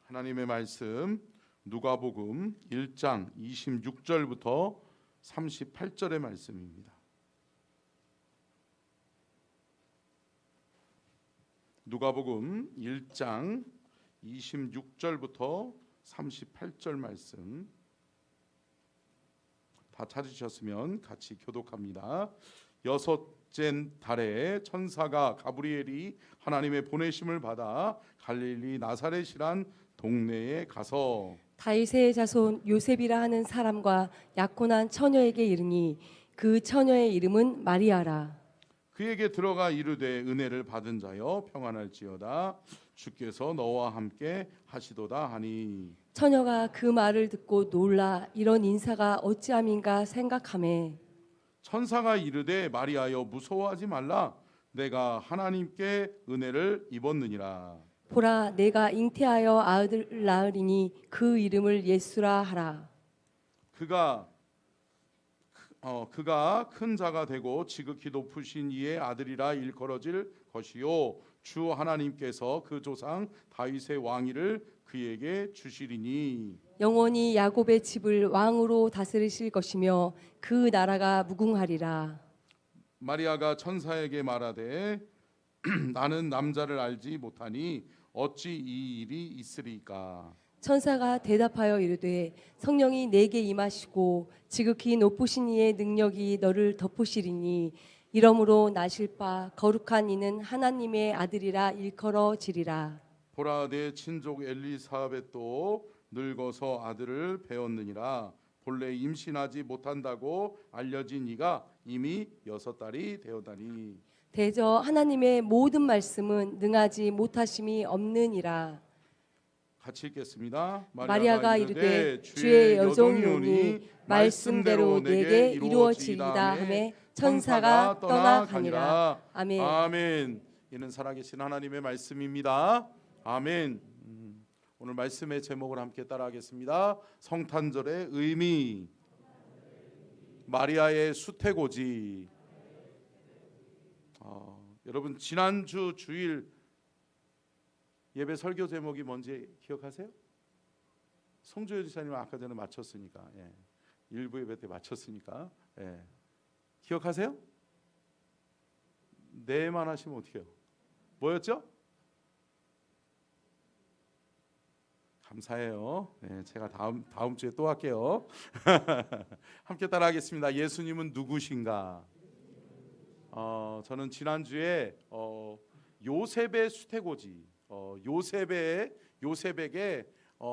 하나님의 말씀 누가복음 1장 26절부터 38절의 말씀입니다. 누가복음 1장 26절부터 38절 말씀 다 찾으셨으면 같이 교독합니다. 여섯째 달에 천사가 가브리엘이 하나님의 보내심을 받아 갈릴리 나사렛이란 동네에 가서 다윗의 자손 요셉이라 하는 사람과 약혼한 처녀에게 이르니 그 처녀의 이름은 마리아라. 그에게 들어가 이르되 은혜를 받은 자여 평안할지어다 주께서 너와 함께 하시도다 하니 처녀가 그 말을 듣고 놀라 이런 인사가 어찌함인가 생각하매 천사가 이르되 마리아여 무서워하지 말라 내가 하나님께 은혜를 입었느니라. 보라 내가 잉태하여 아들을 낳으리니 그 이름을 예수라 하라. 그가 큰 자가 되고 지극히 높으신 이의 아들이라 일컬어질 것이요 주 하나님께서 그 조상 다윗의 왕위를 그에게 주시리니 영원히 야곱의 집을 왕으로 다스리실 것이며 그 나라가 무궁하리라. 마리아가 천사에게 말하되 나는 남자를 알지 못하니 어찌 이 일이 있으리까. 천사가 대답하여 이르되 성령이 내게 임하시고 지극히 높으신 이의 능력이 너를 덮으시리니 이러므로 나실 바 거룩한 이는 하나님의 아들이라 일컬어지리라. 보라 내 친족 엘리사벳도 늙어서 아들을 배었느니라. 본래 임신하지 못한다고 알려진 이가 이미 6달이 되었다니. 대저 하나님의 모든 말씀은 능하지 못하심이 없느니라. 같이 읽겠습니다. 마리아가 이르되 주의 여종이오니 말씀대로 내게 이루어지이다 하매 천사가 떠나가니라. 아멘. 아멘. 이는 살아계신 하나님의 말씀입니다. 아멘. 오늘 말씀의 제목을 함께 따라하겠습니다. 성탄절의 의미, 마리아의 수태고지. 여러분 지난주 주일 예배 설교 제목이 뭔지 기억하세요? 송조효 지사님 아까 전에 맞췄으니까 일부 예배 때 맞췄으니까 기억하세요? 네만 하시면 어떡해요? 뭐였죠? 감사해요. 제가 다음 주에 또 할게요. 함께 따라하겠습니다. 예수님은 누구신가? 저는 지난주에 요셉의 수태고지, 요셉에게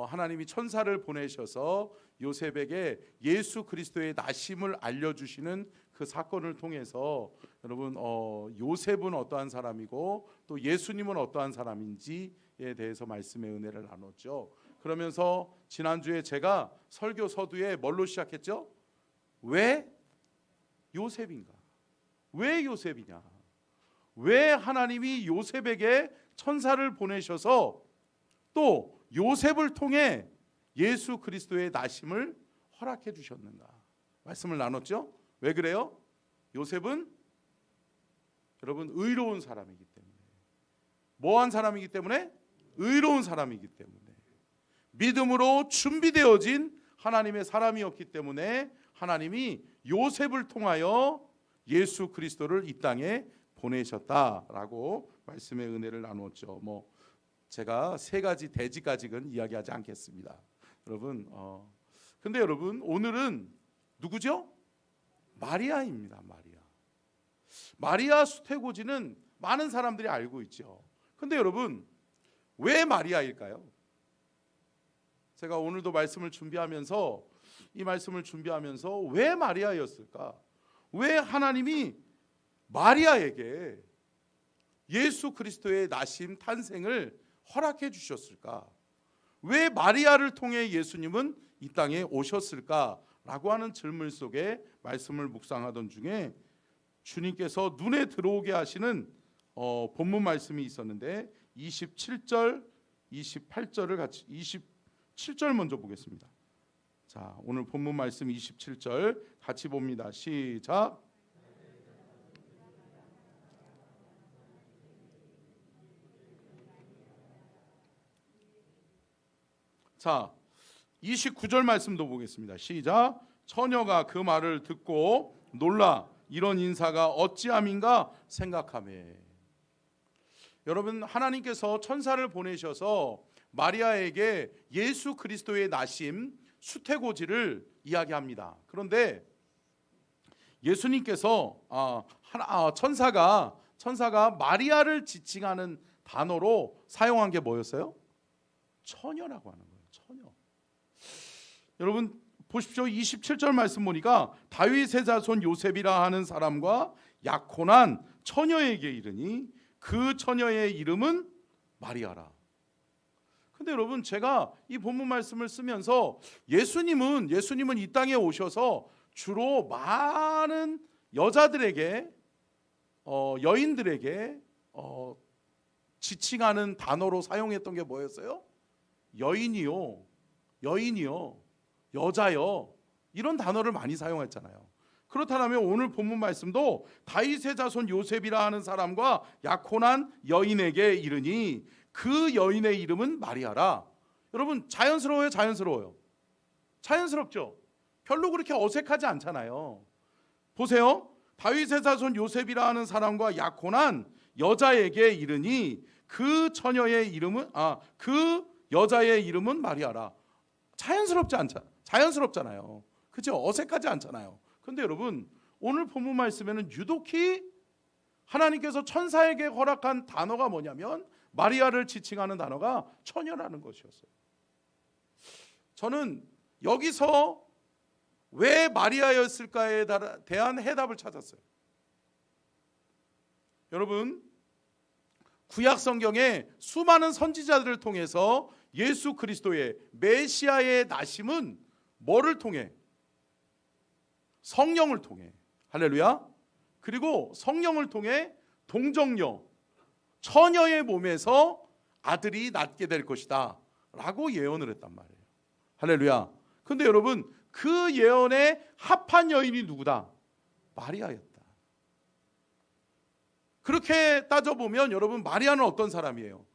하나님이 천사를 보내셔서 요셉에게 예수 그리스도의 나심을 알려주시는 그 사건을 통해서 여러분 요셉은 어떠한 사람이고 또 예수님은 어떠한 사람인지에 대해서 말씀의 은혜를 나눴죠. 그러면서 지난주에 제가 설교 서두에 뭘로 시작했죠? 왜 요셉인가? 왜 요셉이냐? 왜 하나님이 요셉에게 천사를 보내셔서 또 요셉을 통해 예수 그리스도의 나심을 허락해 주셨는가? 말씀을 나눴죠? 왜 그래요? 요셉은 여러분 의로운 사람이기 때문에. 뭐한 사람이기 때문에? 의로운 사람이기 때문에. 믿음으로 준비되어진 하나님의 사람이었기 때문에 하나님이 요셉을 통하여 예수 그리스도를 이 땅에 보내셨다라고 말씀의 은혜를 나누었죠. 제가 3가지 대지까지는 이야기하지 않겠습니다. 여러분, 근데 여러분 오늘은 누구죠? 마리아입니다. 마리아 수태고지는 많은 사람들이 알고 있죠. 근데 여러분 왜 마리아일까요? 제가 오늘도 이 말씀을 준비하면서 왜 마리아였을까? 왜 하나님이 마리아에게 예수 그리스도의 나심 탄생을 허락해 주셨을까? 왜 마리아를 통해 예수님은 이 땅에 오셨을까라고 하는 질문 속에 말씀을 묵상하던 중에 주님께서 눈에 들어오게 하시는 본문 말씀이 있었는데 27절, 28절을 같이 27절 먼저 보겠습니다. 자, 오늘 본문 말씀 27절 같이 봅니다. 시작. 자, 29절 말씀도 보겠습니다. 시작. 처녀가 그 말을 듣고 놀라 이런 인사가 어찌함인가 생각하매. 여러분, 하나님께서 천사를 보내셔서 마리아에게 예수 그리스도의 나심 수태고지를 이야기합니다. 그런데 예수님께서 천사가 마리아를 지칭하는 단어로 사용한 게 뭐였어요? 처녀라고 하는 거예요. 처녀. 여러분 보십시오. 27절 말씀 보니까 다윗의 자손 요셉이라 하는 사람과 약혼한 처녀에게 이르니 그 처녀의 이름은 마리아라. 근데 여러분, 제가 이 본문 말씀을 쓰면서 예수님은 이 땅에 오셔서 주로 많은 여자들에게 여인들에게 지칭하는 단어로 사용했던 게 뭐였어요? 여인이요, 여자요, 이런 단어를 많이 사용했잖아요. 그렇다면 오늘 본문 말씀도 다윗의 자손 요셉이라 하는 사람과 약혼한 여인에게 이르니 그 여인의 이름은 마리아라. 여러분, 자연스러워요? 자연스럽죠? 별로 그렇게 어색하지 않잖아요. 보세요. 다윗의 자손 요셉이라 하는 사람과 약혼한 여자에게 이르니 그 여자의 이름은 마리아라. 자연스럽잖아요. 그렇죠? 어색하지 않잖아요. 근데 여러분, 오늘 본문 말씀에는 유독히 하나님께서 천사에게 허락한 단어가 뭐냐면 마리아를 지칭하는 단어가 처녀라는 것이었어요. 저는 여기서 왜 마리아였을까에 대한 해답을 찾았어요. 여러분, 구약 성경에 수많은 선지자들을 통해서 예수 그리스도의 메시아의 나심은 뭐를 통해? 성령을 통해. 할렐루야. 그리고 성령을 통해 동정녀, 처녀의 몸에서 아들이 낳게 될 것이다 라고 예언을 했단 말이에요. 할렐루야. 근데 여러분, 그 예언에 합한 여인이 누구다? 마리아였다. 그렇게 따져보면 여러분, 마리아는 어떤 사람이에요?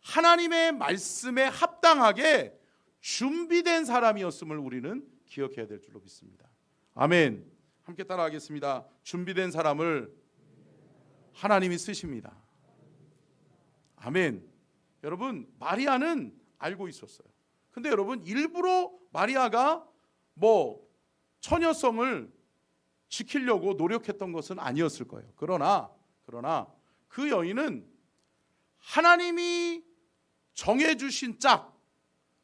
하나님의 말씀에 합당하게 준비된 사람이었음을 우리는 기억해야 될 줄로 믿습니다. 아멘. 함께 따라하겠습니다. 준비된 사람을 하나님이 쓰십니다. 아멘. 여러분, 마리아는 알고 있었어요. 근데 여러분, 일부러 마리아가 처녀성을 지키려고 노력했던 것은 아니었을 거예요. 그러나 그 여인은 하나님이 정해주신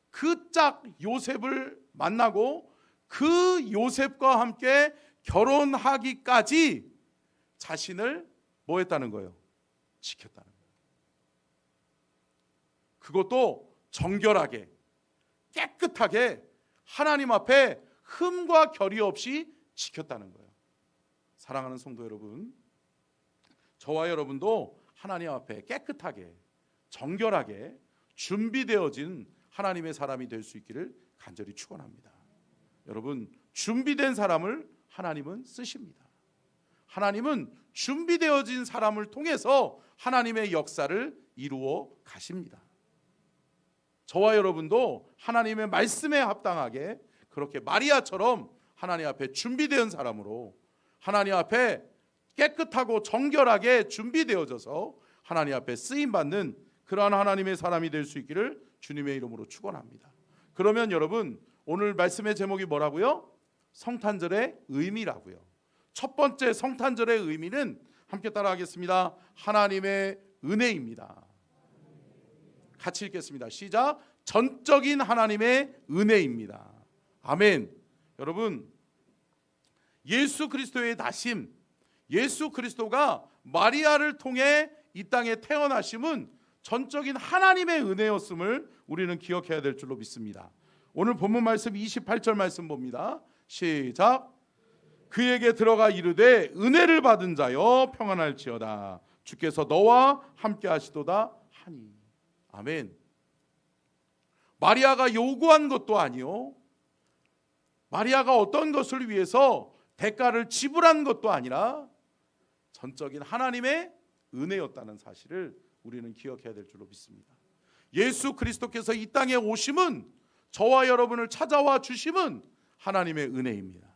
그 짝 요셉을 만나고 그 요셉과 함께 결혼하기까지 자신을 뭐 했다는 거예요? 지켰다는 거예요. 그것도 정결하게, 깨끗하게 하나님 앞에 흠과 결이 없이 지켰다는 거예요. 사랑하는 성도 여러분, 저와 여러분도 하나님 앞에 깨끗하게, 정결하게 준비되어진 하나님의 사람이 될 수 있기를 간절히 축원합니다. 여러분, 준비된 사람을 하나님은 쓰십니다. 하나님은 준비되어진 사람을 통해서 하나님의 역사를 이루어 가십니다. 저와 여러분도 하나님의 말씀에 합당하게 그렇게 마리아처럼 하나님 앞에 준비된 사람으로 하나님 앞에 깨끗하고 정결하게 준비되어져서 하나님 앞에 쓰임받는 그러한 하나님의 사람이 될 수 있기를 주님의 이름으로 축원합니다. 그러면 여러분, 오늘 말씀의 제목이 뭐라고요? 성탄절의 의미라고요. 첫 번째 성탄절의 의미는 함께 따라하겠습니다. 하나님의 은혜입니다. 같이 읽겠습니다. 시작. 전적인 하나님의 은혜입니다. 아멘. 여러분, 예수 그리스도의 나심, 예수 그리스도가 마리아를 통해 이 땅에 태어나심은 전적인 하나님의 은혜였음을 우리는 기억해야 될 줄로 믿습니다. 오늘 본문 말씀 28절 말씀 봅니다. 시작. 그에게 들어가 이르되 은혜를 받은 자여 평안할지어다. 주께서 너와 함께 하시도다 하니. 아멘. 마리아가 요구한 것도 아니요, 마리아가 어떤 것을 위해서 대가를 지불한 것도 아니라 전적인 하나님의 은혜였다는 사실을 우리는 기억해야 될 줄로 믿습니다. 예수 그리스도께서 이 땅에 오심은 저와 여러분을 찾아와 주심은 하나님의 은혜입니다.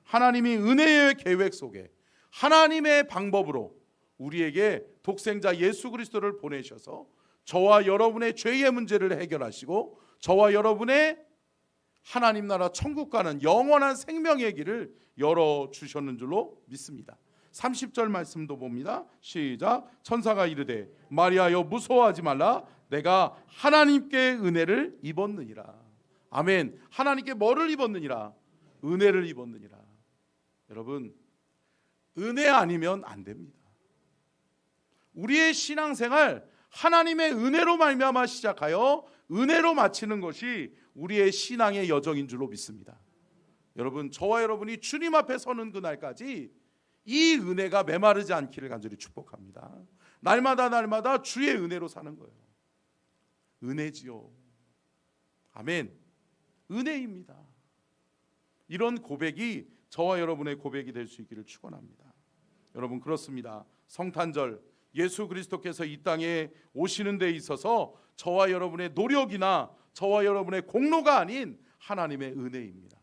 하나님이 은혜의 계획 속에 하나님의 방법으로 우리에게 독생자 예수 그리스도를 보내셔서 저와 여러분의 죄의 문제를 해결하시고 저와 여러분의 하나님 나라 천국 가는 영원한 생명의 길을 열어주셨는 줄로 믿습니다. 30절 말씀도 봅니다. 시작. 천사가 이르되 마리아여 무서워하지 말라 내가 하나님께 은혜를 입었느니라. 아멘. 하나님께 뭐를 입었느니라? 은혜를 입었느니라. 여러분, 은혜 아니면 안 됩니다. 우리의 신앙생활 하나님의 은혜로 말미암아 시작하여 은혜로 마치는 것이 우리의 신앙의 여정인 줄로 믿습니다. 여러분, 저와 여러분이 주님 앞에 서는 그날까지 이 은혜가 메마르지 않기를 간절히 축복합니다. 날마다 주의 은혜로 사는 거예요. 은혜지요. 아멘. 은혜입니다. 이런 고백이 저와 여러분의 고백이 될 수 있기를 축원합니다. 여러분, 그렇습니다. 성탄절 예수 그리스도께서 이 땅에 오시는 데 있어서 저와 여러분의 노력이나 저와 여러분의 공로가 아닌 하나님의 은혜입니다.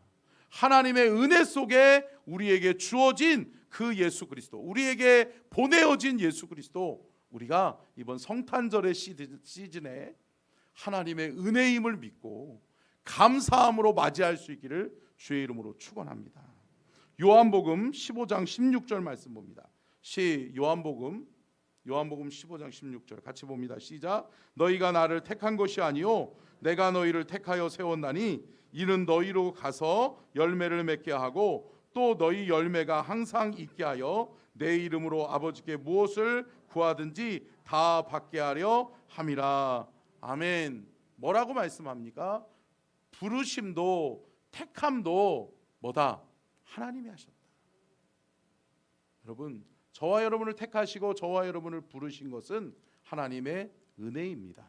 하나님의 은혜 속에 우리에게 주어진 그 예수 그리스도, 우리에게 보내어진 예수 그리스도, 우리가 이번 성탄절의 시즌에 하나님의 은혜임을 믿고 감사함으로 맞이할 수 있기를 주의 이름으로 축원합니다. 요한복음 15장 16절 말씀 봅니다. 요한복음 15장 16절 같이 봅니다. 시작. 너희가 나를 택한 것이 아니요 내가 너희를 택하여 세웠나니 이는 너희로 가서 열매를 맺게 하고 또 너희 열매가 항상 있게 하여 내 이름으로 아버지께 무엇을 구하든지 다 받게 하려 함이라. 아멘. 뭐라고 말씀합니까? 부르심도 택함도 뭐다? 하나님이 하셨다. 여러분, 저와 여러분을 택하시고 저와 여러분을 부르신 것은 하나님의 은혜입니다.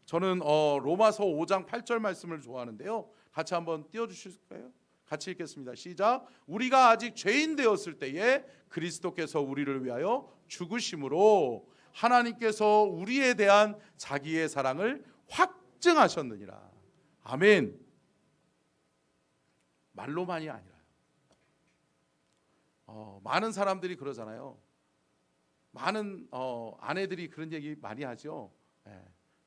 저는 로마서 5장 8절 말씀을 좋아하는데요. 같이 한번 띄워주실까요? 같이 읽겠습니다. 시작. 우리가 아직 죄인 되었을 때에 그리스도께서 우리를 위하여 죽으심으로 하나님께서 우리에 대한 자기의 사랑을 확증하셨느니라. 아멘. 말로만이 아니라 많은 사람들이 그러잖아요. 많은 아내들이 그런 얘기 많이 하죠.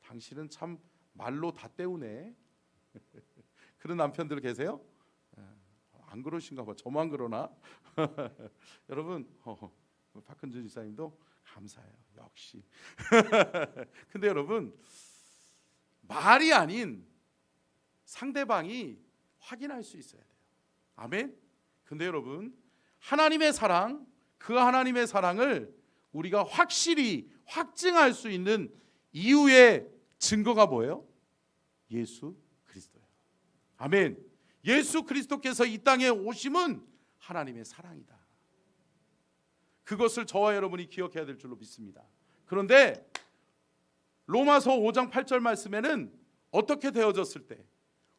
당신은 참 말로 다 때우네. 그런 남편들 계세요? 안 그러신가 봐. 저만 그러나? 여러분, 박근준 지사님도 감사해요. 역시. 근데 여러분, 말이 아닌 상대방이 확인할 수 있어야 돼요. 아멘. 근데 여러분, 하나님의 사랑, 그 하나님의 사랑을 우리가 확실히 확증할 수 있는 이유의 증거가 뭐예요? 예수 그리스도예요. 아멘. 예수 그리스도께서 이 땅에 오심은 하나님의 사랑이다. 그것을 저와 여러분이 기억해야 될 줄로 믿습니다. 그런데 로마서 5장 8절 말씀에는 어떻게 되어졌을 때?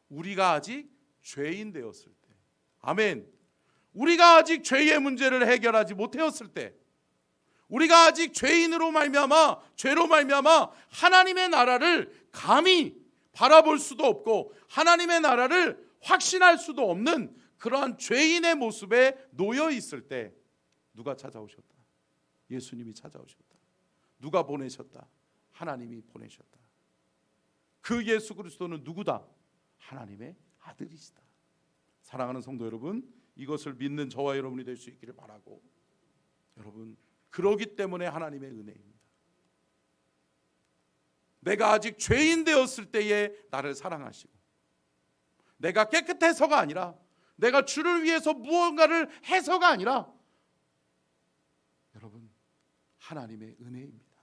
우리가 아직 죄인 되었을 때. 아멘. 우리가 아직 죄의 문제를 해결하지 못하였을 때, 우리가 아직 죄인으로 말미암아 죄로 말미암아 하나님의 나라를 감히 바라볼 수도 없고 하나님의 나라를 확신할 수도 없는 그러한 죄인의 모습에 놓여 있을 때 누가 찾아오셨다? 예수님이 찾아오셨다. 누가 보내셨다? 하나님이 보내셨다. 그 예수 그리스도는 누구다? 하나님의 아들이시다. 사랑하는 성도 여러분, 이것을 믿는 저와 여러분이 될 수 있기를 바라고, 여러분, 그러기 때문에 하나님의 은혜입니다. 내가 아직 죄인 되었을 때에 나를 사랑하시고, 내가 깨끗해서가 아니라, 내가 주를 위해서 무언가를 해서가 아니라, 여러분, 하나님의 은혜입니다.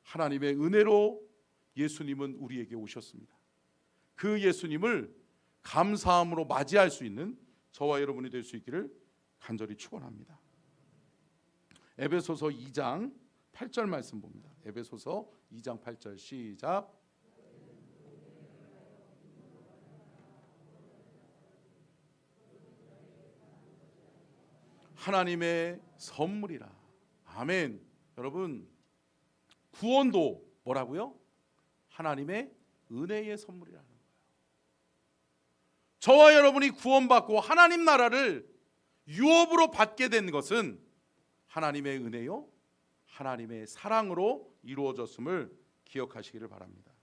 하나님의 은혜로 예수님은 우리에게 오셨습니다. 그 예수님을 감사함으로 맞이할 수 있는 저와 여러분이 될 수 있기를 간절히 축원합니다. 에베소서 2장 8절 말씀 봅니다. 에베소서 2장 8절 시작. 하나님의 선물이라. 아멘. 여러분, 구원도 뭐라고요? 하나님의 은혜의 선물이라는 거예요. 저와 여러분이 구원받고 하나님 나라를 유업으로 받게 된 것은 하나님의 은혜요, 하나님의 사랑으로 이루어졌음을 기억하시기를 바랍니다.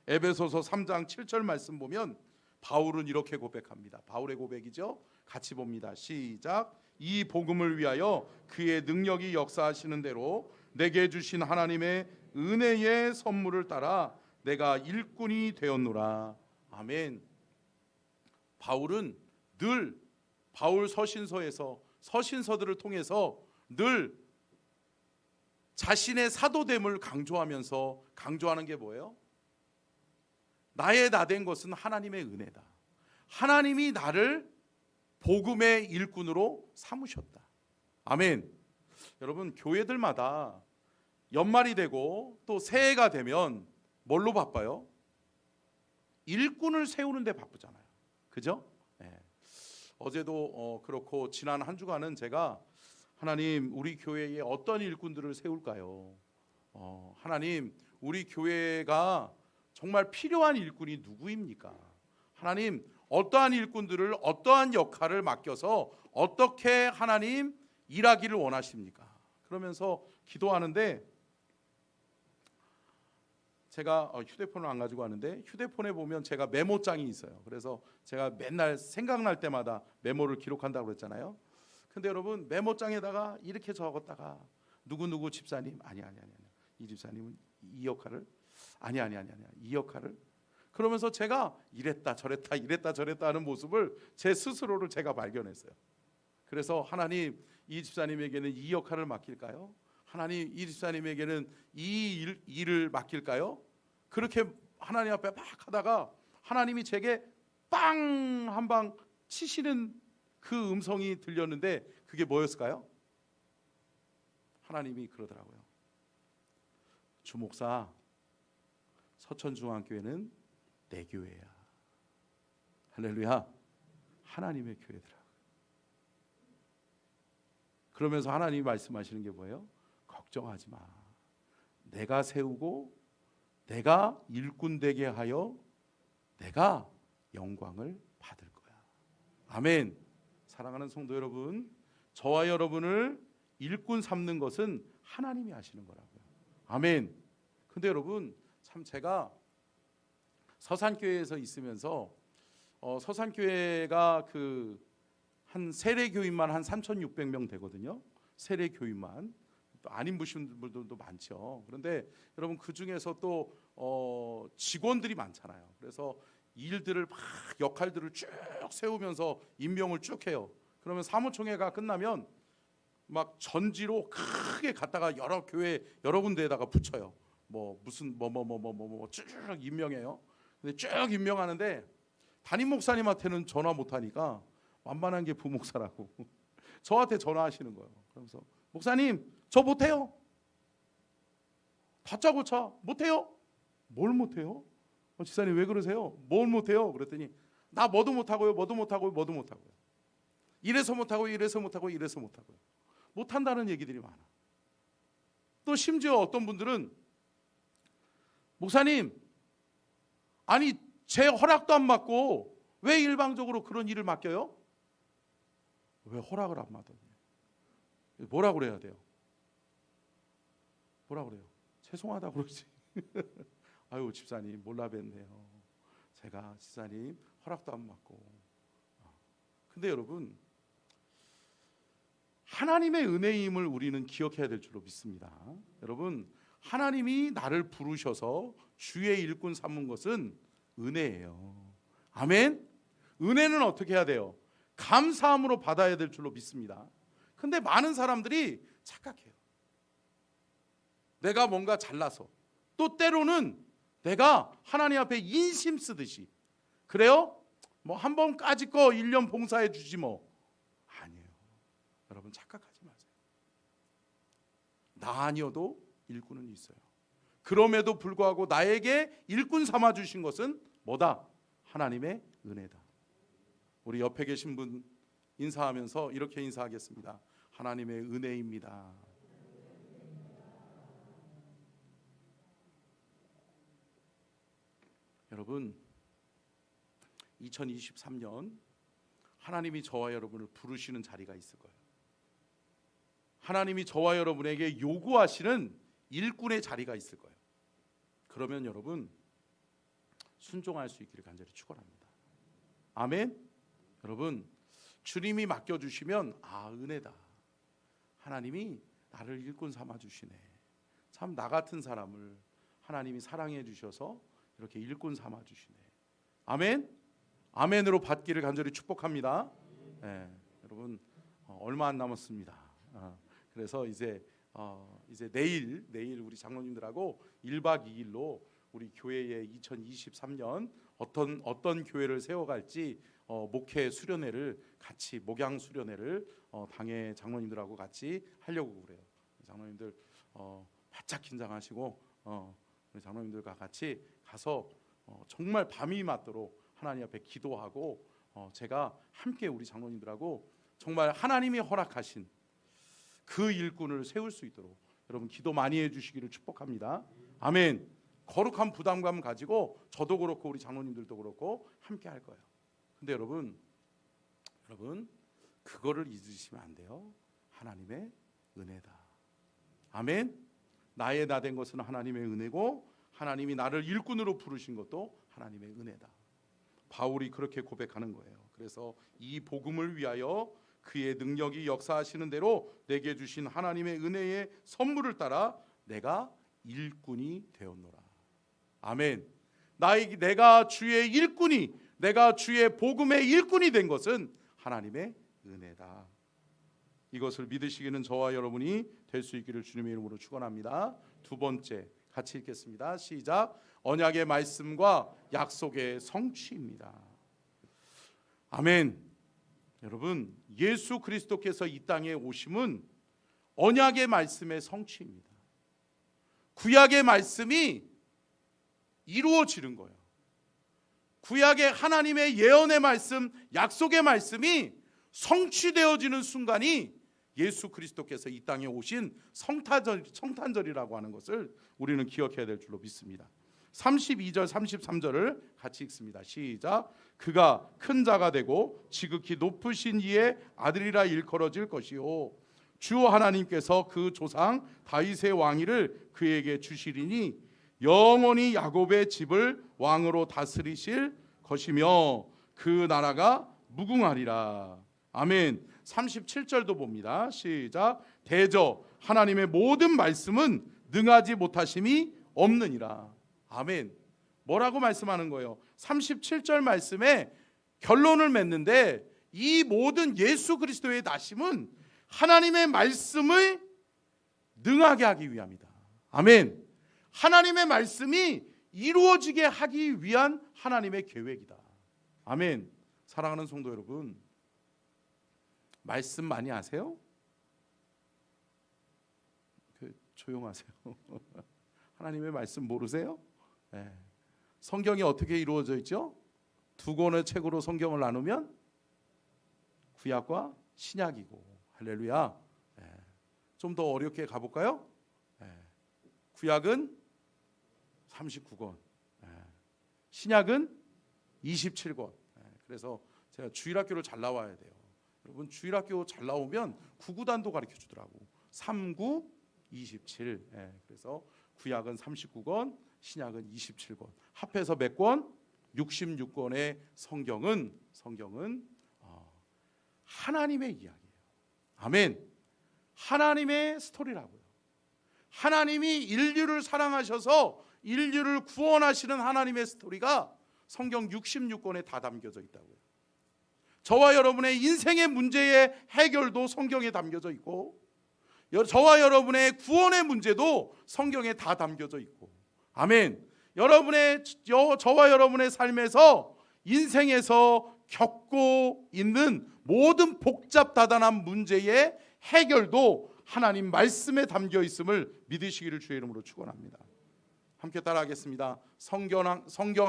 에베소서 3장 7절 말씀 보면 바울은 이렇게 고백합니다. 바울의 고백이죠. 같이 봅니다. 시작. 이 복음을 위하여 그의 능력이 역사하시는 대로 내게 주신 하나님의 은혜의 선물을 따라 내가 일꾼이 되었노라. 아멘. 바울은 늘 바울 서신서에서 서신서들을 통해서 늘 자신의 사도됨을 강조하면서 강조하는 게 뭐예요? 나의 나 된 것은 하나님의 은혜다. 하나님이 나를 복음의 일꾼으로 삼으셨다. 아멘. 여러분, 교회들마다 연말이 되고 또 새해가 되면 뭘로 바빠요? 일꾼을 세우는 데 바쁘잖아요. 그죠? 네. 어제도 그렇고 지난 한 주간은 제가 하나님, 우리 교회에 어떤 일꾼들을 세울까요? 하나님, 우리 교회가 정말 필요한 일꾼이 누구입니까? 하나님, 어떠한 일꾼들을 어떠한 역할을 맡겨서 어떻게 하나님 일하기를 원하십니까? 그러면서 기도하는데 제가 휴대폰을 안 가지고 하는데 휴대폰에 보면 제가 메모장이 있어요. 그래서 제가 맨날 생각날 때마다 메모를 기록한다고 그랬잖아요. 근데 여러분, 메모장에다가 이렇게 적었다가 누구누구 집사님 아니 이 집사님은 이 역할을 아니 이 역할을, 그러면서 제가 이랬다 저랬다 하는 모습을 제 스스로를 제가 발견했어요. 그래서 하나님, 이 집사님에게는 이 역할을 맡길까요? 하나님, 이 집사님에게는 이 일을 맡길까요? 그렇게 하나님 앞에 막 하다가 하나님이 제게 빵 한 방 치시는 그 음성이 들렸는데 그게 뭐였을까요? 하나님이 그러더라고요. 주 목사, 서천중앙교회는 내 교회야. 할렐루야. 하나님의 교회더라고요. 그러면서 하나님이 말씀하시는 게 뭐예요? 걱정하지 마. 내가 세우고 내가 일꾼 되게 하여 내가 영광을 받을 거야. 아멘. 사랑하는 성도 여러분, 저와 여러분을 일꾼 삼는 것은 하나님이 하시는 거라고요. 아멘. 근데 여러분, 참 제가 서산교회에서 있으면서 서산교회가 그 한 세례교인만 한 3,600명 되거든요. 세례교인만. 또 안 인부신 분들도 많죠. 그런데 여러분, 그 중에서 또 직원들이 많잖아요. 그래서 일들을 막 역할들을 쭉 세우면서 임명을 쭉 해요. 그러면 사무총회가 끝나면 막 전지로 크게 갖다가 여러 교회 여러 군데에다가 붙여요. 뭐 무슨 쭉 임명해요. 근데 쭉 임명하는데 담임 목사님한테는 전화 못 하니까 만만한 게 부목사라고 저한테 전화하시는 거예요. 그러면서 목사님, 저 못해요. 다짜고짜 못해요. 뭘 못해요? 집사님 왜 그러세요? 뭘 못해요? 그랬더니 나 뭐도 못하고요. 이래서 못하고요. 못한다는 얘기들이 많아. 또 심지어 어떤 분들은 목사님, 아니 제 허락도 안 받고 왜 일방적으로 그런 일을 맡겨요? 왜 허락을 안 받아요? 뭐라 그래야 돼요? 뭐라 그래요? 죄송하다고 그러지. 아유, 집사님 몰라 뵀네요. 제가 집사님 허락도 안 받고. 근데 여러분, 하나님의 은혜임을 우리는 기억해야 될 줄로 믿습니다. 여러분, 하나님이 나를 부르셔서 주의 일꾼 삼은 것은 은혜예요. 아멘. 은혜는 어떻게 해야 돼요? 감사함으로 받아야 될 줄로 믿습니다. 근데 많은 사람들이 착각해요. 내가 뭔가 잘나서, 또 때로는 내가 하나님 앞에 인심 쓰듯이, 그래요? 뭐 한 번 까짓 거 1년 봉사해 주지 뭐. 아니에요. 여러분, 착각하지 마세요. 나 아니어도 일꾼은 있어요. 그럼에도 불구하고 나에게 일꾼 삼아 주신 것은 뭐다? 하나님의 은혜다. 우리 옆에 계신 분 인사하면서 이렇게 인사하겠습니다. 하나님의 은혜입니다. 여러분 2023년 하나님이 저와 여러분을 부르시는 자리가 있을 거예요. 하나님이 저와 여러분에게 요구하시는 일꾼의 자리가 있을 거예요. 그러면 여러분 순종할 수 있기를 간절히 축원합니다. 아멘. 여러분 주님이 맡겨주시면 은혜다. 하나님이 나를 일꾼 삼아 주시네. 참 나 같은 사람을 하나님이 사랑해 주셔서 이렇게 일꾼 삼아 주시네. 아멘. 아멘으로 받기를 간절히 축복합니다. 여러분 얼마 안 남았습니다. 그래서 이제 내일 우리 장로님들하고 1박 2일로 우리 교회의 2023년 어떤 교회를 세워갈지 목회 수련회를 같이 목양 수련회를 당회 장로님들하고 같이 하려고 그래요. 장로님들 바짝 긴장하시고 우리 장로님들과 같이 가서 정말 밤이 맞도록 하나님 앞에 기도하고 제가 함께 우리 장로님들하고 정말 하나님이 허락하신 그 일꾼을 세울 수 있도록 여러분 기도 많이 해주시기를 축복합니다. 아멘. 거룩한 부담감 가지고 저도 그렇고 우리 장로님들도 그렇고 함께 할 거예요. 근데 여러분 그거를 잊으시면 안 돼요. 하나님의 은혜다. 아멘. 나의 나 된 것은 하나님의 은혜고 하나님이 나를 일꾼으로 부르신 것도 하나님의 은혜다. 바울이 그렇게 고백하는 거예요. 그래서 이 복음을 위하여 그의 능력이 역사하시는 대로 내게 주신 하나님의 은혜의 선물을 따라 내가 일꾼이 되었노라. 아멘. 내가 주의 일꾼이, 내가 주의 복음의 일꾼이 된 것은 하나님의 은혜다. 이것을 믿으시기는 저와 여러분이 될 수 있기를 주님의 이름으로 축원합니다. 두 번째 같이 읽겠습니다. 시작. 언약의 말씀과 약속의 성취입니다. 아멘. 여러분 예수 그리스도께서 이 땅에 오심은 언약의 말씀의 성취입니다. 구약의 말씀이 이루어지는 거예요. 구약의 하나님의 예언의 말씀, 약속의 말씀이 성취되어지는 순간이 예수 그리스도께서 이 땅에 오신 성탄절이라고 하는 것을 우리는 기억해야 될 줄로 믿습니다. 32절 33절을 같이 읽습니다. 시작. 그가 큰 자가 되고 지극히 높으신 이의 아들이라 일컬어질 것이요 주 하나님께서 그 조상 다윗의 왕위를 그에게 주시리니 영원히 야곱의 집을 왕으로 다스리실 것이며 그 나라가 무궁하리라. 아멘. 37절도 봅니다. 시작. 대저 하나님의 모든 말씀은 능하지 못하심이 없느니라. 아멘. 뭐라고 말씀하는 거예요? 37절 말씀에 결론을 맺는데 이 모든 예수 그리스도의 나심은 하나님의 말씀을 능하게 하기 위함이다. 아멘. 하나님의 말씀이 이루어지게 하기 위한 하나님의 계획이다. 아멘. 사랑하는 성도 여러분, 말씀 많이 아세요? 조용하세요. 하나님의 말씀 모르세요? 네. 성경이 어떻게 이루어져 있죠? 두 권의 책으로 성경을 나누면 구약과 신약이고. 할렐루야. 네. 좀 더 어렵게 가볼까요? 네. 구약은 39권, 네. 신약은 27권. 네. 그래서 제가 주일학교를 잘 나와야 돼요. 여러분 주일학교 잘 나오면 구구단도 가르쳐 주더라고. 39, 27. 네. 그래서 구약은 39권, 신약은 27권. 합해서 몇 권? 66권의 성경은 하나님의 이야기예요. 아멘. 하나님의 스토리라고요. 하나님이 인류를 사랑하셔서 인류를 구원하시는 하나님의 스토리가 성경 66권에 다 담겨져 있다고요. 저와 여러분의 인생의 문제의 해결도 성경에 담겨져 있고 저와 여러분의 구원의 문제도 성경에 다 담겨져 있고. 아멘. 저와 여러분의 삶에서 인생에서 겪고 있는 모든 복잡다단한 문제의 해결도 하나님 말씀에 담겨 있음을 믿으시기를 주의 이름으로 축원합니다. 함께 따라하겠습니다. 성경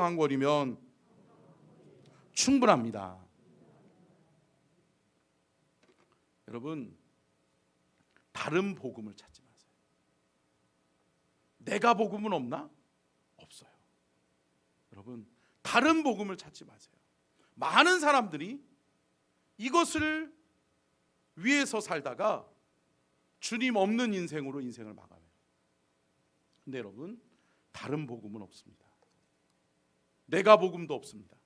한 권이면 충분합니다. 여러분, 다른 복음을 찾지 마세요. 내가 복음은 없나? 없어요. 여러분, 다른 복음을 찾지 마세요. 많은 사람들이 이것을 위해서 살다가 주님 없는 인생으로 인생을 마감해요. 근데 여러분, 다른 복음은 없습니다. 내가 복음도 없습니다.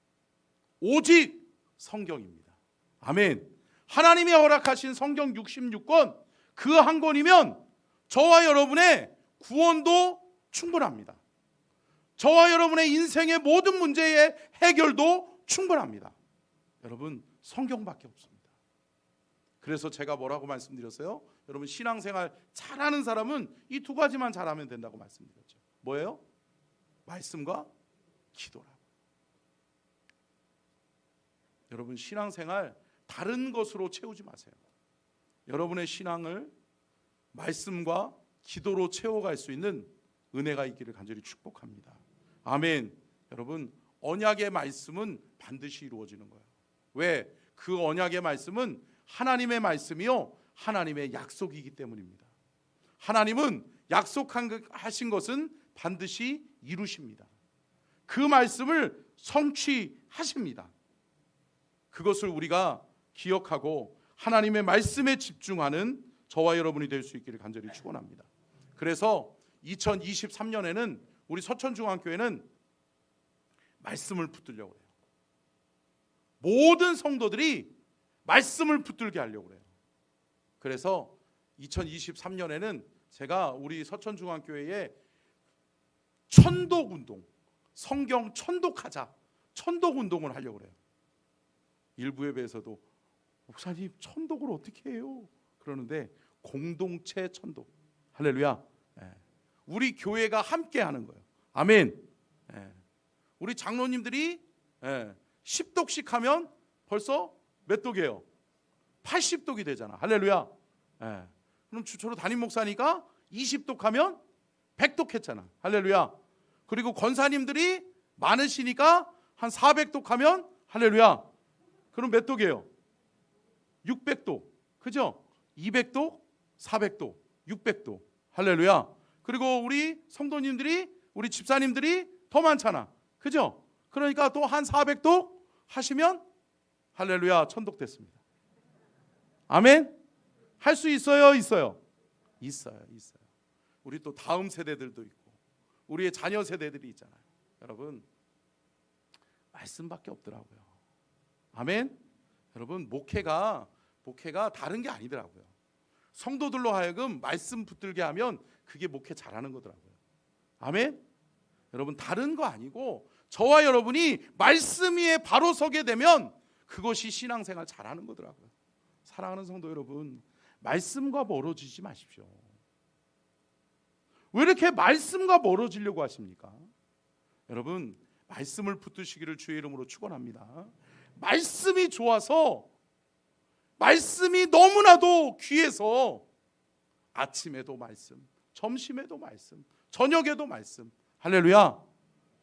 오직 성경입니다. 아멘. 하나님이 허락하신 성경 66권 그 한 권이면 저와 여러분의 구원도 충분합니다. 저와 여러분의 인생의 모든 문제의 해결도 충분합니다. 여러분, 성경밖에 없습니다. 그래서 제가 뭐라고 말씀드렸어요? 여러분, 신앙생활 잘하는 사람은 이 두 가지만 잘하면 된다고 말씀드렸죠. 뭐예요? 말씀과 기도라고. 여러분, 신앙생활 다른 것으로 채우지 마세요. 여러분의 신앙을 말씀과 기도로 채워갈 수 있는 은혜가 있기를 간절히 축복합니다. 아멘. 여러분, 언약의 말씀은 반드시 이루어지는 거예요. 왜? 그 언약의 말씀은 하나님의 말씀이요, 하나님의 약속이기 때문입니다. 하나님은 약속하신 것은 반드시 이루십니다. 그 말씀을 성취하십니다. 그것을 우리가 기억하고 하나님의 말씀에 집중하는 저와 여러분이 될 수 있기를 간절히 축원합니다. 그래서 2023년에는 우리 서천중앙교회는 말씀을 붙들려고 해요. 모든 성도들이 말씀을 붙들게 하려고 해요. 그래서 2023년에는 제가 우리 서천중앙교회에 천독운동, 성경 천독하자, 천독운동을 하려고 해요. 일부 예배에서도 목사님 천독을 어떻게 해요? 그러는데 공동체 천독. 할렐루야. 우리 교회가 함께 하는 거예요. 아멘. 우리 장로님들이 10독씩 하면 벌써 몇 독이에요? 80독이 되잖아. 할렐루야. 그럼 주초로 담임 목사니까 20독 하면 100독 했잖아. 할렐루야. 그리고 권사님들이 많으시니까 한 400독 하면 할렐루야. 그럼 몇 독이에요? 600독. 그죠? 200독, 400독, 600독. 할렐루야. 그리고 우리 성도님들이, 우리 집사님들이 더 많잖아. 그죠? 그러니까 또 한 400독 하시면 할렐루야, 1000독 됐습니다. 아멘. 할 수 있어요, 있어요? 있어요. 우리 또 다음 세대들도 있고 우리의 자녀 세대들이 있잖아요. 여러분, 말씀밖에 없더라고요. 아멘. 여러분, 목회가 다른 게 아니더라고요. 성도들로 하여금 말씀 붙들게 하면 그게 목회 잘하는 거더라고요. 아멘. 여러분, 다른 거 아니고 저와 여러분이 말씀 위에 바로 서게 되면 그것이 신앙생활 잘하는 거더라고요. 사랑하는 성도 여러분, 말씀과 멀어지지 마십시오. 왜 이렇게 말씀과 멀어지려고 하십니까? 여러분, 말씀을 붙드시기를 주의 이름으로 축원합니다. 말씀이 좋아서, 말씀이 너무나도 귀해서 아침에도 말씀, 점심에도 말씀, 저녁에도 말씀. 할렐루야.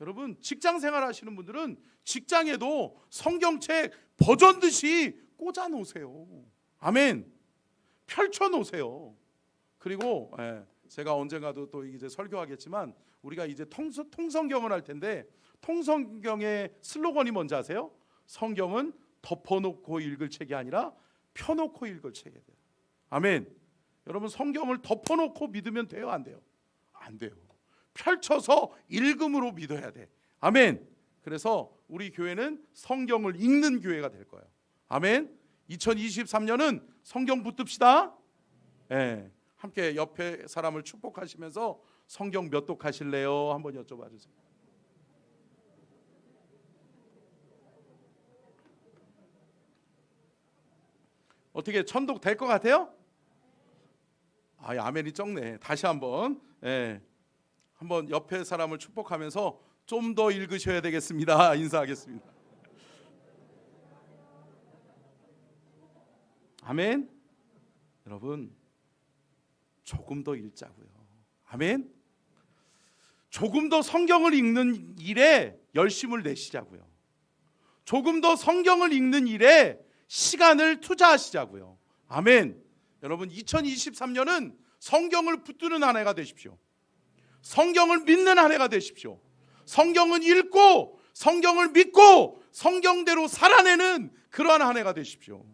여러분, 직장 생활 하시는 분들은 직장에도 성경책 버전듯이 꽂아 놓으세요. 아멘. 펼쳐 놓으세요. 그리고 제가 언젠가도 또 이제 설교하겠지만 우리가 이제 통성경을 할 텐데, 통성경의 슬로건이 뭔지 아세요? 성경은 덮어놓고 읽을 책이 아니라 펴놓고 읽을 책이에요. 아멘. 여러분, 성경을 덮어놓고 믿으면 돼요, 안 돼요? 안 돼요. 펼쳐서 읽음으로 믿어야 돼. 아멘. 그래서 우리 교회는 성경을 읽는 교회가 될 거예요. 아멘. 2023년은 성경 붙듭시다. 함께 옆에 사람을 축복하시면서 성경 몇 독 하실래요? 한번 여쭤봐 주세요. 어떻게 1000독 될 것 같아요? 아멘이 적네. 다시 한번 한번 옆에 사람을 축복하면서 좀 더 읽으셔야 되겠습니다. 인사하겠습니다. 아멘. 여러분, 조금 더 읽자고요. 아멘. 조금 더 성경을 읽는 일에 열심을 내시자고요. 조금 더 성경을 읽는 일에 시간을 투자하시자고요. 아멘. 여러분, 2023년은 성경을 붙드는 한 해가 되십시오. 성경을 믿는 한 해가 되십시오. 성경은 읽고 성경을 믿고 성경대로 살아내는 그러한 한 해가 되십시오.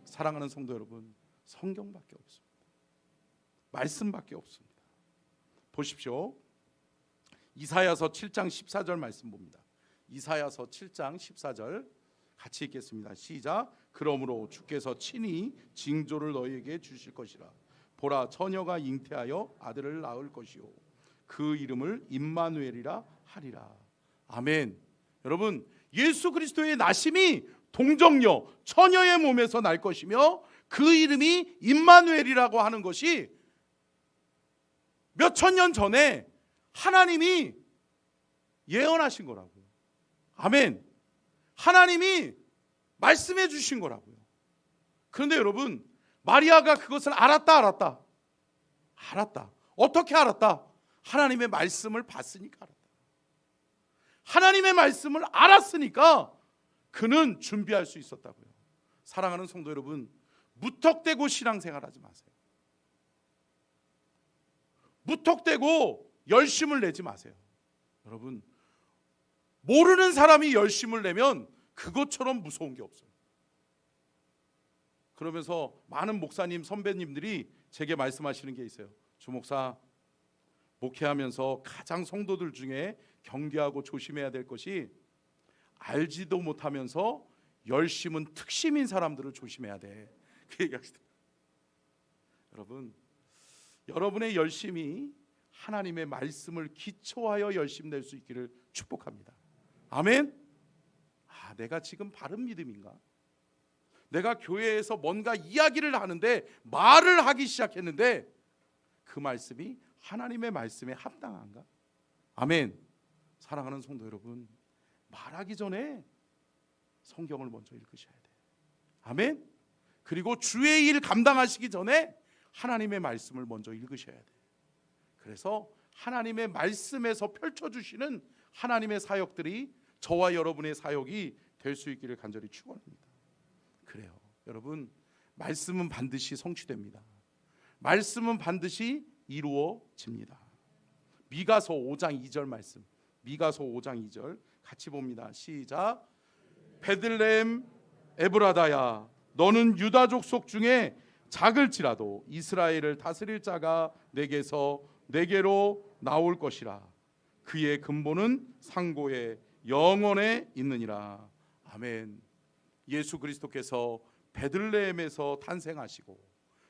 사랑하는 성도 여러분, 성경밖에 없습니다. 말씀밖에 없습니다. 보십시오. 이사야서 7장 14절 말씀 봅니다. 이사야서 7장 14절 같이 읽겠습니다. 시작. 그러므로 주께서 친히 징조를 너희에게 주실 것이라. 보라, 처녀가 잉태하여 아들을 낳을 것이요 그 이름을 임마누엘이라 하리라. 아멘. 여러분, 예수 그리스도의 나심이 동정녀 처녀의 몸에서 날 것이며 그 이름이 임마누엘이라고 하는 것이 몇 천 년 전에 하나님이 예언하신 거라고요. 아멘. 하나님이 말씀해 주신 거라고요. 그런데 여러분, 마리아가 그것을 알았다. 어떻게 알았다? 하나님의 말씀을 봤으니까 알았다. 하나님의 말씀을 알았으니까 그는 준비할 수 있었다고요. 사랑하는 성도 여러분, 무턱대고 신앙생활하지 마세요. 무턱대고 열심을 내지 마세요. 여러분, 모르는 사람이 열심을 내면 그것처럼 무서운 게 없어요. 그러면서 많은 목사님 선배님들이 제게 말씀하시는 게 있어요. 주 목사, 목회하면서 가장 성도들 중에 경계하고 조심해야 될 것이 알지도 못하면서 열심은 특심인 사람들을 조심해야 돼. 그 얘기하시더라고요. 여러분, 여러분의 열심이 하나님의 말씀을 기초하여 열심 낼 수 있기를 축복합니다. 아멘. 내가 지금 바른 믿음인가? 내가 교회에서 뭔가 이야기를 하는데 말을 하기 시작했는데 그 말씀이 하나님의 말씀에 합당한가? 아멘. 사랑하는 성도 여러분, 말하기 전에 성경을 먼저 읽으셔야 돼요. 아멘. 그리고 주의 일 감당하시기 전에 하나님의 말씀을 먼저 읽으셔야 돼요. 그래서 하나님의 말씀에서 펼쳐주시는 하나님의 사역들이 저와 여러분의 사역이 될 수 있기를 간절히 축원합니다. 그래요. 여러분, 말씀은 반드시 성취됩니다. 말씀은 반드시 이루어집니다. 미가서 5장 2절 말씀, 미가서 5장 2절 같이 봅니다. 시작. 베들레헴 에브라다야, 너는 유다 족속 중에 작을지라도 이스라엘을 다스릴 자가 내게로 나올 것이라. 그의 근본은 상고에 영원에 있느니라. 아멘. 예수 그리스도께서 베들레헴에서 탄생하시고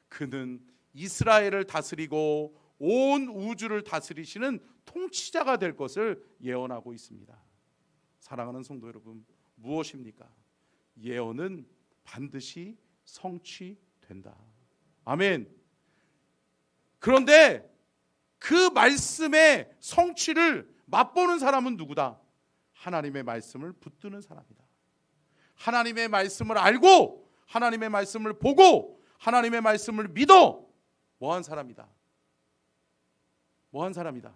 그는 이스라엘을 다스리고 온 우주를 다스리시는 통치자가 될 것을 예언하고 있습니다. 사랑하는 성도 여러분, 무엇입니까? 예언은 반드시 성취된다. 아멘. 그런데 그 말씀의 성취를 맛보는 사람은 누구다? 하나님의 말씀을 붙드는 사람이다. 하나님의 말씀을 알고 하나님의 말씀을 보고 하나님의 말씀을 믿어 뭐한 사람이다? 뭐한 사람이다?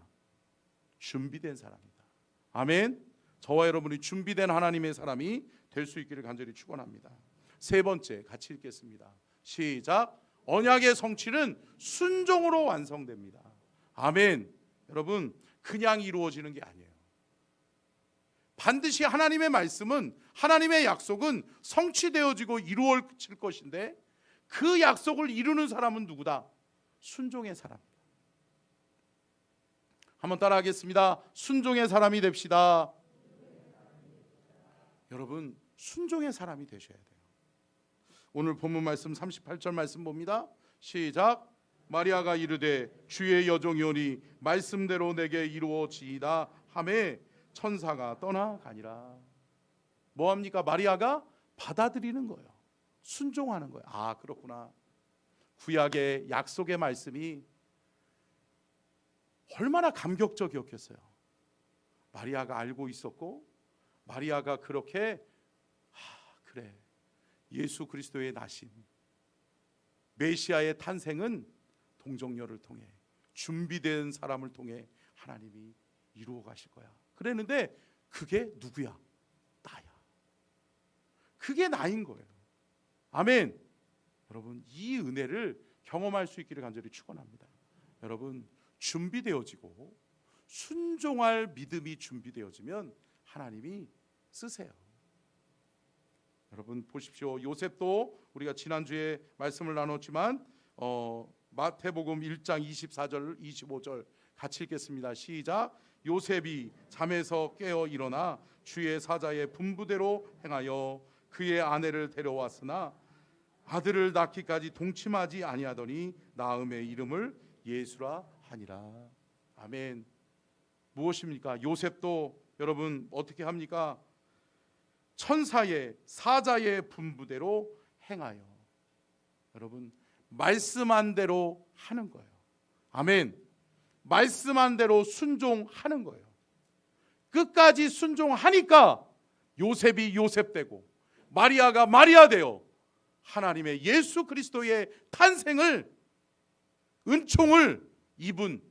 준비된 사람이다. 아멘. 저와 여러분이 준비된 하나님의 사람이 될 수 있기를 간절히 축원합니다. 세 번째 같이 읽겠습니다. 시작. 언약의 성취는 순종으로 완성됩니다. 아멘. 여러분, 그냥 이루어지는 게 아니에요. 반드시 하나님의 말씀은, 하나님의 약속은 성취되어지고 이루어질 것인데 그 약속을 이루는 사람은 누구다? 순종의 사람이다. 한번 따라하겠습니다. 순종의 사람이 됩시다. 여러분, 순종의 사람이 되셔야 돼요. 오늘 본문 말씀 38절 말씀 봅니다. 시작. 마리아가 이르되 주의 여종이오니 말씀대로 내게 이루어지이다 하매 천사가 떠나가니라. 뭐합니까? 마리아가 받아들이는 거예요. 순종하는 거예요. 아, 그렇구나. 구약의 약속의 말씀이 얼마나 감격적이었겠어요. 마리아가 알고 있었고 마리아가 그렇게 그래, 예수 그리스도의 나심, 메시아의 탄생은 동정녀를 통해, 준비된 사람을 통해 하나님이 이루어 가실 거야. 그랬는데 그게 누구야? 나야. 그게 나인 거예요. 아멘. 여러분, 이 은혜를 경험할 수 있기를 간절히 축원합니다. 여러분, 준비되어지고 순종할 믿음이 준비되어지면 하나님이 쓰세요. 여러분 보십시오. 요셉도 우리가 지난주에 말씀을 나눴지만 마태복음 1장 24절 25절 같이 읽겠습니다. 시작. 요셉이 잠에서 깨어 일어나 주의 사자의 분부대로 행하여 그의 아내를 데려왔으나 아들을 낳기까지 동침하지 아니하더니 나음의 이름을 예수라 하니라. 아멘. 무엇입니까? 요셉도 여러분 어떻게 합니까? 천사의 사자의 분부대로 행하여, 여러분 말씀한 대로 하는 거예요. 아멘. 말씀한 대로 순종하는 거예요. 끝까지 순종하니까 요셉이 요셉 되고 마리아가 마리아 되어 하나님의 예수 그리스도의 탄생을, 은총을 입은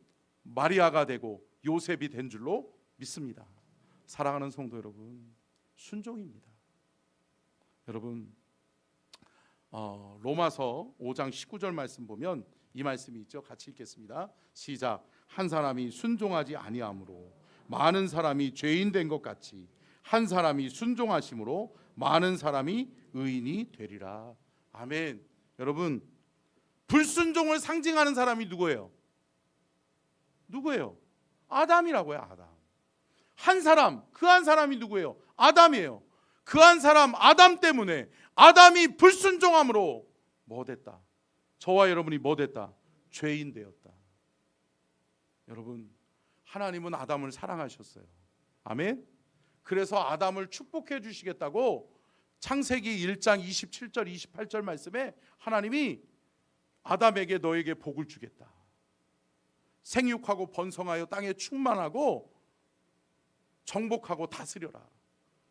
마리아가 되고 요셉이 된 줄로 믿습니다. 사랑하는 성도 여러분, 순종입니다. 여러분 로마서 5장 19절 말씀 보면 이 말씀이 있죠. 같이 읽겠습니다. 시작. 한 사람이 순종하지 아니함으로 많은 사람이 죄인 된 것 같이 한 사람이 순종하심으로 많은 사람이 의인이 되리라. 아멘. 여러분 불순종을 상징하는 사람이 누구예요? 누구예요? 아담이라고요. 아담. 한 사람, 그 한 사람이 누구예요? 아담이에요. 그 한 사람 아담 때문에 아담이 불순종함으로 뭐 됐다? 저와 여러분이 뭐 됐다? 죄인 되었다. 여러분 하나님은 아담을 사랑하셨어요. 아멘. 그래서 아담을 축복해 주시겠다고 창세기 1장 27절 28절 말씀에 하나님이 아담에게 너에게 복을 주겠다. 생육하고 번성하여 땅에 충만하고 정복하고 다스려라.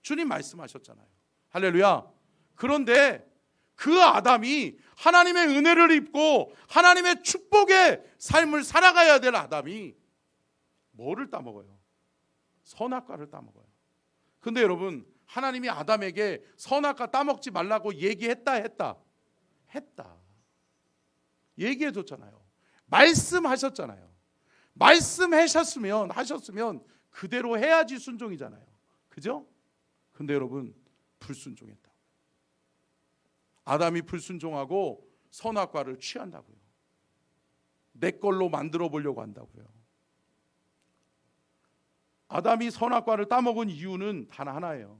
주님 말씀하셨잖아요. 할렐루야. 그런데 그 아담이 하나님의 은혜를 입고 하나님의 축복의 삶을 살아가야 될 아담이 뭐를 따먹어요? 선악과를 따먹어요. 근데 여러분 하나님이 아담에게 선악과 따먹지 말라고 얘기했다 했다. 얘기해줬잖아요. 말씀하셨잖아요. 말씀하셨으면 그대로 해야지 순종이잖아요. 그죠? 근데 여러분 불순종했다. 아담이 불순종하고 선악과를 취한다고요. 내 걸로 만들어 보려고 한다고요. 아담이 선악과를 따먹은 이유는 단 하나예요.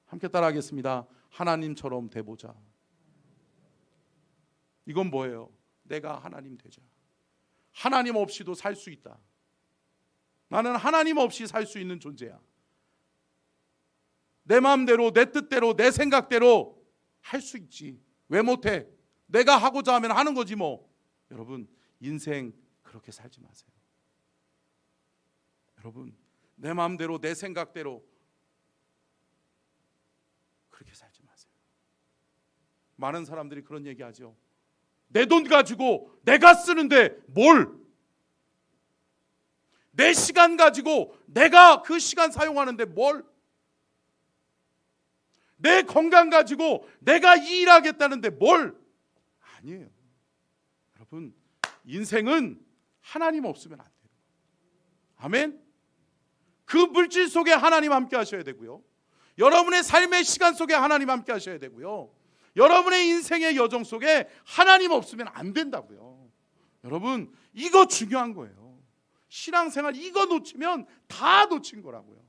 함께 따라하겠습니다. 하나님처럼 돼보자. 이건 뭐예요? 내가 하나님 되자. 하나님 없이도 살 수 있다. 나는 하나님 없이 살 수 있는 존재야. 내 마음대로, 내 뜻대로, 내 생각대로 할 수 있지. 왜 못해? 내가 하고자 하면 하는 거지 뭐. 여러분 인생 그렇게 살지 마세요. 여러분 내 마음대로, 내 생각대로 그렇게 살지 마세요. 많은 사람들이 그런 얘기하죠. 내 돈 가지고 내가 쓰는데 뭘? 내 시간 가지고 내가 그 시간 사용하는데 뭘? 내 건강 가지고 내가 이 일하겠다는데 뭘? 아니에요. 여러분 인생은 하나님 없으면 안 돼요. 아멘. 그 물질 속에 하나님 함께 하셔야 되고요. 여러분의 삶의 시간 속에 하나님 함께 하셔야 되고요. 여러분의 인생의 여정 속에 하나님 없으면 안 된다고요. 여러분 이거 중요한 거예요. 신앙생활 이거 놓치면 다 놓친 거라고요.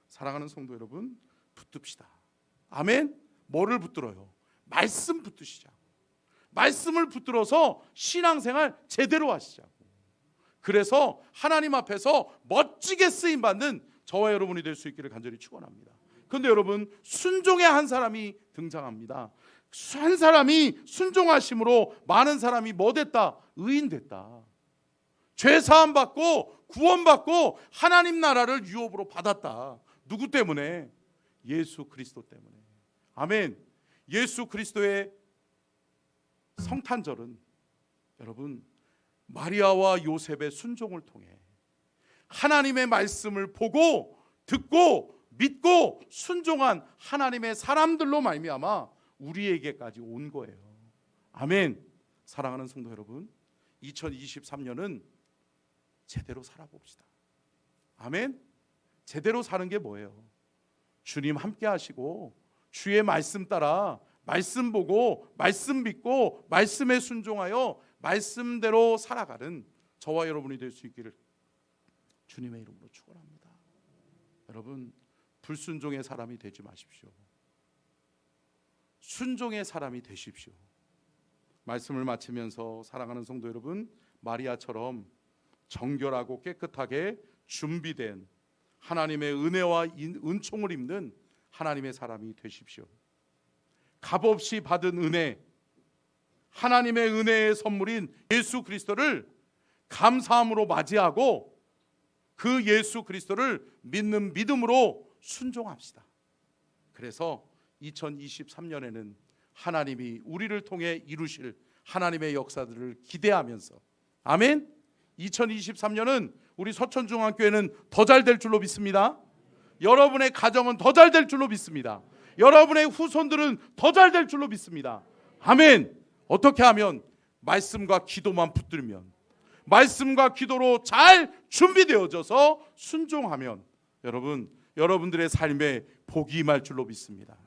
사랑하는 성도 여러분 붙듭시다. 아멘. 뭐를 붙들어요? 말씀 붙드시자고. 말씀을 붙들어서 신앙생활 제대로 하시자고. 그래서 하나님 앞에서 멋지게 쓰임받는 저와 여러분이 될 수 있기를 간절히 축원합니다. 그런데 여러분 순종의 한 사람이 등장합니다. 한 사람이 순종하심으로 많은 사람이 뭐 됐다? 의인 됐다. 죄 사함 받고 구원받고 하나님 나라를 유업으로 받았다. 누구 때문에? 예수 그리스도 때문에. 아멘. 예수 그리스도의 성탄절은 여러분 마리아와 요셉의 순종을 통해 하나님의 말씀을 보고 듣고 믿고 순종한 하나님의 사람들로 말미암아 우리에게까지 온 거예요. 아멘. 사랑하는 성도 여러분 2023년은 제대로 살아봅시다. 아멘. 제대로 사는 게 뭐예요? 주님 함께 하시고 주의 말씀 따라 말씀 보고 말씀 믿고 말씀에 순종하여 말씀대로 살아가는 저와 여러분이 될 수 있기를 주님의 이름으로 축원합니다. 여러분, 불순종의 사람이 되지 마십시오. 순종의 사람이 되십시오. 말씀을 마치면서 사랑하는 성도 여러분, 마리아처럼 정결하고 깨끗하게 준비된 하나님의 은혜와 은총을 입는 하나님의 사람이 되십시오. 값없이 받은 은혜, 하나님의 은혜의 선물인 예수 그리스도를 감사함으로 맞이하고 그 예수 그리스도를 믿는 믿음으로 순종합시다. 그래서 2023년에는 하나님이 우리를 통해 이루실 하나님의 역사들을 기대하면서, 아멘. 2023년은 우리 서천중앙교회는 더 잘 될 줄로 믿습니다. 여러분의 가정은 더 잘 될 줄로 믿습니다. 여러분의 후손들은 더 잘 될 줄로 믿습니다. 아멘. 어떻게 하면? 말씀과 기도만 붙들면, 말씀과 기도로 잘 준비되어져서 순종하면 여러분들의 삶에 복이 임할 줄로 믿습니다.